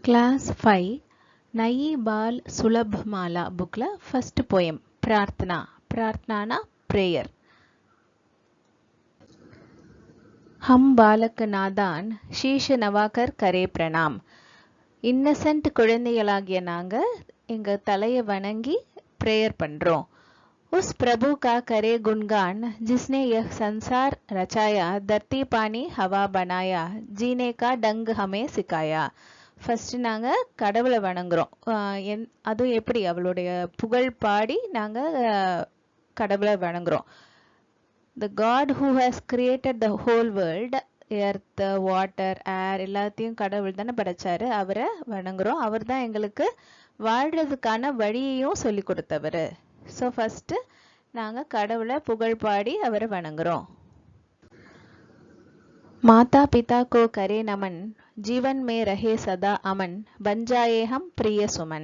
Class 5 नई बाल सुलभ माला बुकला फर्स्ट पोएम प्रार्थना प्रार्थना प्रेयर हम बालक नादान शीश नवाकर करे प्रणाम இன்னசென்ட் குழந்தைகளாகிய நாங்க எங்க தலைய வணங்கி பிரேயர் பண்றோம் उस प्रभु का करे गुणगान जिसने यह संसार रचाया धरती पानी हवा बनाया जीने का डंग हमें सिखाया ஃபர்ஸ்ட் நாங்கள் கடவுளை வணங்குறோம் அதுவும் எப்படி அவளுடைய புகழ் பாடி நாங்கள் கடவுளை வணங்குறோம் the God who has created the whole world earth water air எல்லாத்தையும் கடவுள் தானே படைச்சாரு அவரை வணங்குறோம் அவர் தான் எங்களுக்கு வாழ்றதுக்கான வழியையும் சொல்லி கொடுத்தவர் ஸோ ஃபர்ஸ்ட் நாங்கள் கடவுளை புகழ் பாடி அவரை வணங்குறோம் माता पिता को करे नमन जीवन में रहे सदा अमन बन जाए हम प्रिय सुमन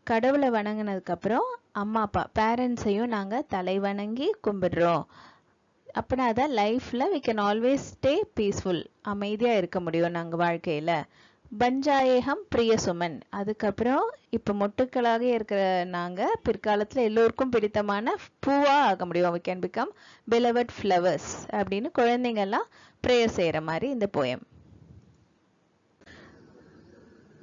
கடவுளை வணங்கினதுக்கு அப்புறம் அம்மா அப்பா பேரண்ட்ஸையும் நாங்கள் தலை வணங்கி கும்பிடுறோம் அப்படின்னா தான் லைஃப்பில் we can always stay peaceful அமைதியாக இருக்க முடியும் நாங்கள் வாழ்க்கையில் பஞ்சாயேகம் பிரிய சுமன் அதுக்கப்புறம் இப்போ மொட்டுக்களாக இருக்கிற நாங்கள் பிற்காலத்தில் எல்லோருக்கும் பிடித்தமான பூவாக ஆக முடியும் we can become beloved flowers அப்படின்னு குழந்தைங்கள்லாம் ப்ரேயர் செய்கிற மாதிரி இந்த போயம்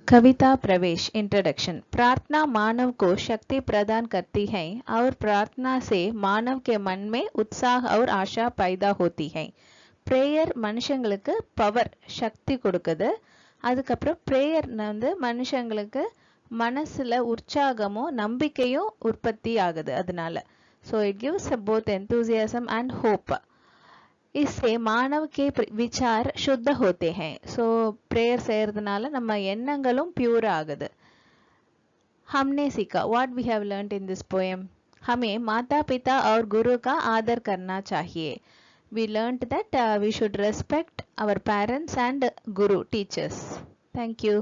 कविता प्रवेश इंट्रोडक्शन प्रार्थना मानव को शक्ति प्रदान करती है और प्रार्थना से मानव के मन में उत्साह और आशा पैदा होती है प्रेयर மனுஷங்களுக்கு பவர் சக்தி கொடுக்குது அதுக்கப்புறம் ப்ரேயர் வந்து மனுஷங்களுக்கு மனசுல உற்சாகமும் நம்பிக்கையும் உற்பத்தி ஆகுது அதனால so it gives both enthusiasm and hope इससे मानव के विचार शुद्ध होते हैं सो प्रेयर செய்யறதுனால நம்ம எண்ணங்களும் பியூர் ஆகுது हमने सीखा what we have learned in this poem हमें माता पिता और गुरु का आदर करना चाहिए we learned that we should respect our parents and guru teachers thank you